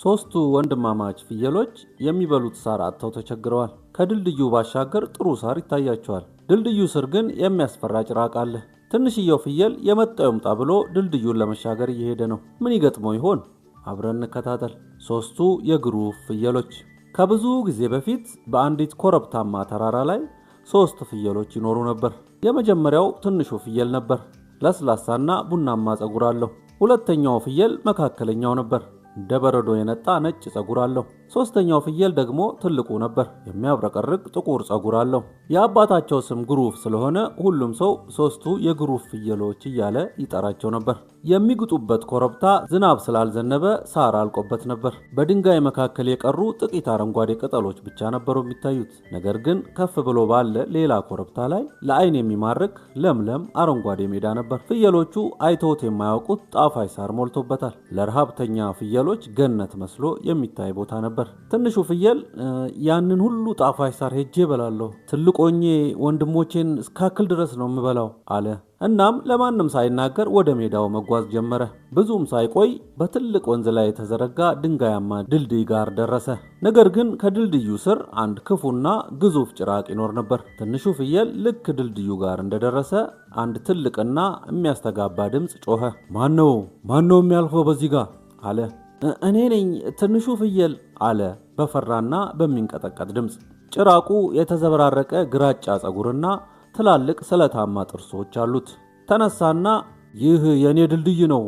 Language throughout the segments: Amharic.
ሶስቱ ወንድማማች ፍየሎች የሚበሉት ሳር አጥተው ተቸግረዋል። ከድልድዩ ባሻገር ጥሩ ሳር ይታያቸዋል። ድልድዩ ስር ግን የሚያስፈራ ጭራቅ አለ። ትንሽየው ፍየል የመጣው ይምጣ ብሎ ድልድዩን ለመሻገር እየሄደ ነው። ምን ይገጥመው ይሆን? አብረን እንከታተል። ሶስቱ የግሩፍ ፍየሎች። ከብዙ ጊዜ በፊት በአንዲት ኮረብታማ ተራራ ላይ ሶስት ፍየሎች ይኖሩ ነበር። የመጀመሪያው ትንሹ ፍየል ነበር። ለስላሳና ቡናማ ጸጉር አለው። ሁለተኛው ፍየል መካከለኛው ነበር። እንደ በረዶ የነጣ ነጭ ጸጉር አለው። ሶስተኛው ፍየል ደግሞ ትልቁ ነበር። የሚያብረቀርቅ ጥቁር ጸጉር አለው። የአባታቸው ስም ግሩፍ ስለሆነ ሁሉም ሰው ሶስቱ የግሩፍ ፍየሎች እያለ ይጠራቸው ነበር። የሚግጡበት ኮረብታ ዝናብ ስላልዘነበ ሳር አልቆበት ነበር። በድንጋይ መካከል የቀሩ ጥቂት አረንጓዴ ቅጠሎች ብቻ ነበሩ የሚታዩት። ነገር ግን ከፍ ብሎ ባለ ሌላ ኮረብታ ላይ ለዓይን የሚማርክ ለምለም አረንጓዴ ሜዳ ነበር። ፍየሎቹ አይተውት የማያውቁት ጣፋጭ ሳር ሞልቶበታል። ለረሃብተኛ ፍየሎች ገነት መስሎ የሚታይ ቦታ ነበር። ትንሹ ፍየል ያንን ሁሉ ጣፋጭ ሳር ሄጄ እበላለሁ፣ ትልቆኜ ወንድሞቼን እስካክል ድረስ ነው የምበላው አለ። እናም ለማንም ሳይናገር ወደ ሜዳው መጓዝ ጀመረ። ብዙም ሳይቆይ በትልቅ ወንዝ ላይ የተዘረጋ ድንጋያማ ድልድይ ጋር ደረሰ። ነገር ግን ከድልድዩ ስር አንድ ክፉና ግዙፍ ጭራቅ ይኖር ነበር። ትንሹ ፍየል ልክ ድልድዩ ጋር እንደደረሰ አንድ ትልቅና የሚያስተጋባ ድምፅ ጮኸ። ማነው የሚያልፈው በዚህ ጋር አለ። እኔ ነኝ ትንሹ ፍየል አለ በፈራና በሚንቀጠቀጥ ድምፅ። ጭራቁ የተዘበራረቀ ግራጫ ጸጉርና ትላልቅ ስለታማ ጥርሶች አሉት። ተነሳና ይህ የኔ ድልድይ ነው፣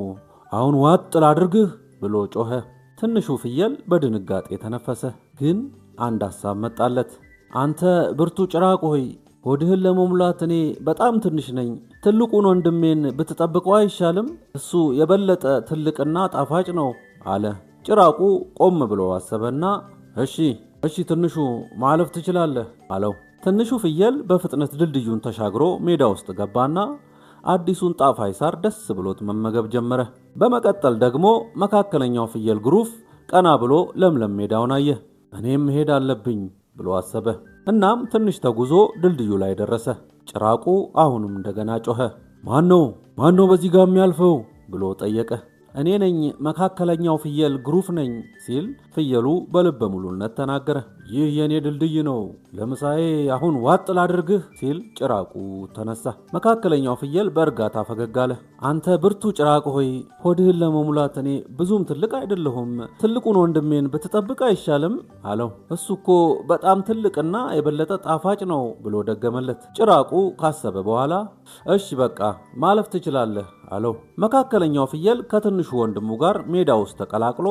አሁን ዋጥ ላድርግህ ብሎ ጮኸ። ትንሹ ፍየል በድንጋጤ ተነፈሰ። ግን አንድ ሐሳብ መጣለት። አንተ ብርቱ ጭራቅ ሆይ፣ ሆድህን ለመሙላት እኔ በጣም ትንሽ ነኝ። ትልቁን ወንድሜን ብትጠብቀው አይሻልም? እሱ የበለጠ ትልቅና ጣፋጭ ነው አለ። ጭራቁ ቆም ብሎ አሰበና እሺ ትንሹ ማለፍ ትችላለህ አለው። ትንሹ ፍየል በፍጥነት ድልድዩን ተሻግሮ ሜዳ ውስጥ ገባና አዲሱን ጣፋጭ ሳር ደስ ብሎት መመገብ ጀመረ። በመቀጠል ደግሞ መካከለኛው ፍየል ግሩፍ ቀና ብሎ ለምለም ሜዳውን አየ። እኔም መሄድ አለብኝ ብሎ አሰበ። እናም ትንሽ ተጉዞ ድልድዩ ላይ ደረሰ። ጭራቁ አሁንም እንደገና ጮኸ። ማነው በዚህ ጋር የሚያልፈው ብሎ ጠየቀ። እኔ ነኝ መካከለኛው ፍየል ግሩፍ ነኝ ሲል ፍየሉ በልበ ሙሉነት ተናገረ። ይህ የኔ ድልድይ ነው፣ ለምሳዬ አሁን ዋጥ ላድርግህ ሲል ጭራቁ ተነሳ። መካከለኛው ፍየል በእርጋታ ፈገግ አለ። አንተ ብርቱ ጭራቅ ሆይ፣ ሆድህን ለመሙላት እኔ ብዙም ትልቅ አይደለሁም፣ ትልቁን ወንድሜን ብትጠብቅ አይሻልም አለው። እሱ እኮ በጣም ትልቅና የበለጠ ጣፋጭ ነው ብሎ ደገመለት። ጭራቁ ካሰበ በኋላ እሺ በቃ ማለፍ ትችላለህ አለው። መካከለኛው ፍየል ከትንሹ ወንድሙ ጋር ሜዳ ውስጥ ተቀላቅሎ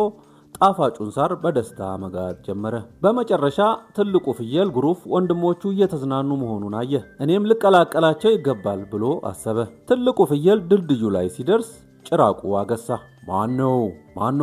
ጣፋጩን ሳር በደስታ መጋጥ ጀመረ። በመጨረሻ ትልቁ ፍየል ግሩፍ ወንድሞቹ እየተዝናኑ መሆኑን አየ። እኔም ልቀላቀላቸው ይገባል ብሎ አሰበ። ትልቁ ፍየል ድልድዩ ላይ ሲደርስ ጭራቁ አገሳ። ማነው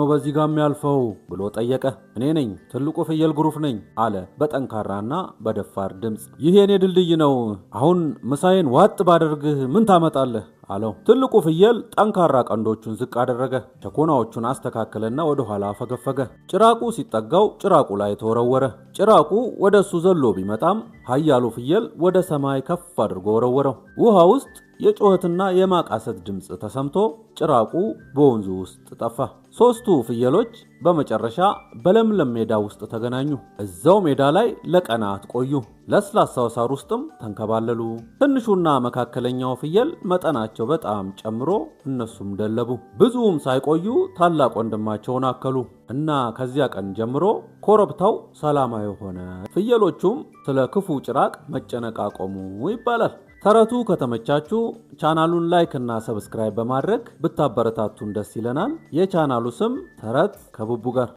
በዚህ ጋር የሚያልፈው ብሎ ጠየቀ። እኔ ነኝ ትልቁ ፍየል ግሩፍ ነኝ አለ በጠንካራና በደፋር ድምፅ። ይህ የኔ ድልድይ ነው፣ አሁን ምሳዬን ዋጥ ባደርግህ ምን ታመጣለህ አለው። ትልቁ ፍየል ጠንካራ ቀንዶቹን ዝቅ አደረገ። ቸኮናዎቹን አስተካከለና ወደ ኋላ ፈገፈገ። ጭራቁ ሲጠጋው ጭራቁ ላይ ተወረወረ። ጭራቁ ወደ እሱ ዘሎ ቢመጣም ኃያሉ ፍየል ወደ ሰማይ ከፍ አድርጎ ወረወረው። ውሃ ውስጥ የጩኸትና የማቃሰት ድምፅ ተሰምቶ ጭራቁ በወንዙ ውስጥ ጠፋ። ሶስቱ ፍየሎች በመጨረሻ በለምለም ሜዳ ውስጥ ተገናኙ። እዛው ሜዳ ላይ ለቀናት ቆዩ። ለስላሳው ሳር ውስጥም ተንከባለሉ። ትንሹና መካከለኛው ፍየል መጠናቸው በጣም ጨምሮ እነሱም ደለቡ። ብዙም ሳይቆዩ ታላቅ ወንድማቸውን አከሉ እና ከዚያ ቀን ጀምሮ ኮረብታው ሰላማዊ ሆነ። ፍየሎቹም ስለ ክፉ ጭራቅ መጨነቅ አቆሙ ይባላል። ተረቱ ከተመቻችሁ ቻናሉን ላይክ እና ሰብስክራይብ በማድረግ ብታበረታቱን ደስ ይለናል። የቻናሉ ስም ተረት ከቡቡ ጋር